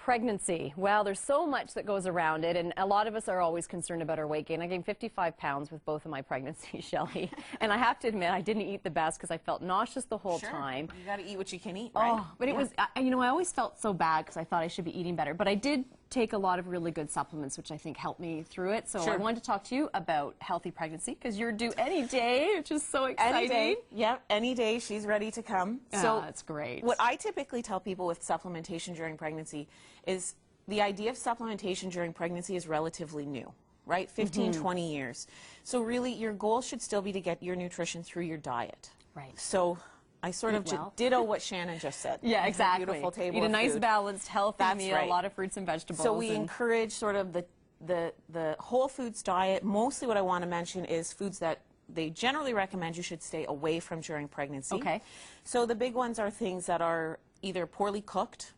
Pregnancy. Well, there's so much that goes around it, and a lot of us are always concerned about our weight gain. I gained 55 pounds with both of my pregnancies, Shelley. And I have to admit, I didn't eat the best because I felt nauseous the whole time. You got to eat what you can eat, right? Oh, but it was, you know, I always felt so bad because I thought I should be eating better. But I did take a lot of really good supplements, which I think helped me through it. So I wanted to talk to you about healthy pregnancy because you're due any day, which is so exciting. Any day. Yep, any day she's ready to come. So that's great. What I typically tell people with supplementation during pregnancy is the idea of supplementation during pregnancy is relatively new, right? 15, 20 years. So really your goal should still be to get your nutrition through your diet. Right. So I sort of ditto what Shannon just said. Yeah, exactly. Beautiful table Eat a of nice, food. balanced, healthy meal, a lot of fruits and vegetables. So we encourage sort of the whole foods diet. Mostly what I want to mention is foods that they generally recommend you should stay away from during pregnancy. Okay. So the big ones are things that are either poorly cooked,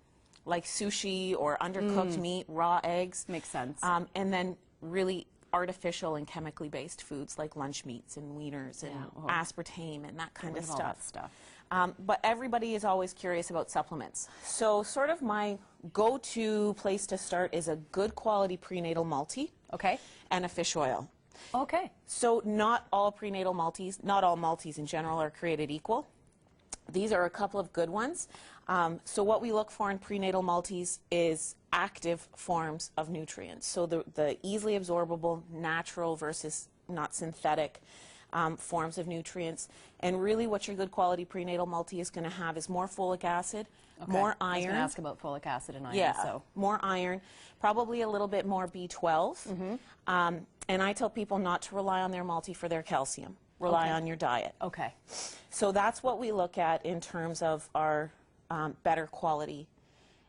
like sushi or undercooked meat, raw eggs. Makes sense. And then really artificial and chemically based foods like lunch meats and wieners and aspartame and that kind of stuff. All that stuff. But everybody is always curious about supplements. So sort of my go-to place to start is a good quality prenatal multi and a fish oil. Okay. So not all prenatal multis, not all multis in general are created equal. These are a couple of good ones. So what we look for in prenatal multis is active forms of nutrients. So the easily absorbable, natural versus not synthetic forms of nutrients. And really what your good quality prenatal multi is going to have is more folic acid, more iron. I was going to ask about folic acid and iron. Yeah, so. more iron, probably a little bit more B12. And I tell people not to rely on their multi for their calcium. Rely on your diet. Okay. So that's what we look at in terms of our better quality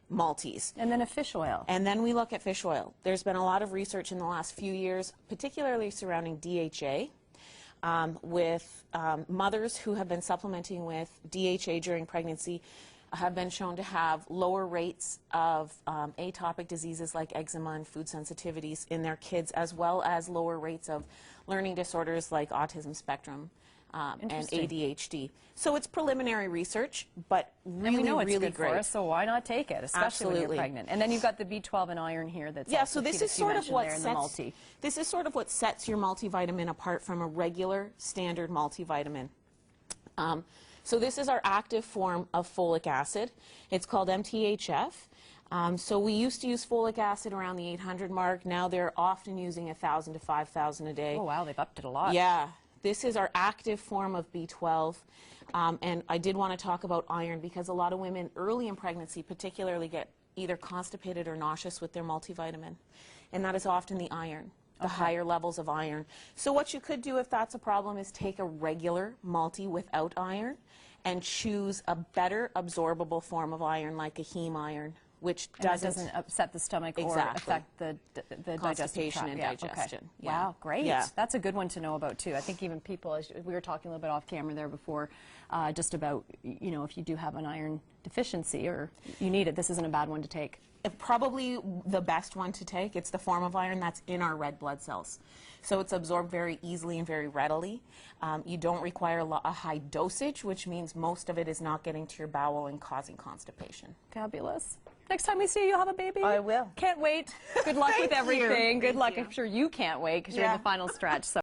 multis. And then a fish oil. And then we look at fish oil. There's been a lot of research in the last few years, particularly surrounding DHA, with mothers who have been supplementing with DHA during pregnancy have been shown to have lower rates of atopic diseases like eczema and food sensitivities in their kids, as well as lower rates of learning disorders like autism spectrum and ADHD. So it's preliminary research, but really, and we know it's really good great. for us, so why not take it, especially when you're pregnant? And then you've got the B12 and iron here. That's so this is sort of what sets your multivitamin apart from a regular standard multivitamin. So this is our active form of folic acid. It's called MTHF. So we used to use folic acid around the 800 mark. Now they're often using 1,000 to 5,000 a day. Oh, wow, they've upped it a lot. Yeah. This is our active form of B12. And I did want to talk about iron because a lot of women early in pregnancy particularly get either constipated or nauseous with their multivitamin. And that is often the iron. The higher levels of iron. So what you could do if that's a problem is take a regular multi without iron and choose a better absorbable form of iron like a heme iron, which doesn't upset the stomach or affect the constipation and digestion. Okay. Yeah. Wow, great. Yeah. That's a good one to know about too. I think even people, as we were talking a little bit off camera there before, just about, you know, if you do have an iron deficiency or you need it, this isn't a bad one to take. Probably the best one to take. It's the form of iron that's in our red blood cells. So it's absorbed very easily and very readily. You don't require a high dosage, which means most of it is not getting to your bowel and causing constipation. Fabulous. Next time we see you, you'll have a baby? I will. Can't wait. Good luck with everything. Good luck. I'm sure you can't wait because you're in the final stretch. So.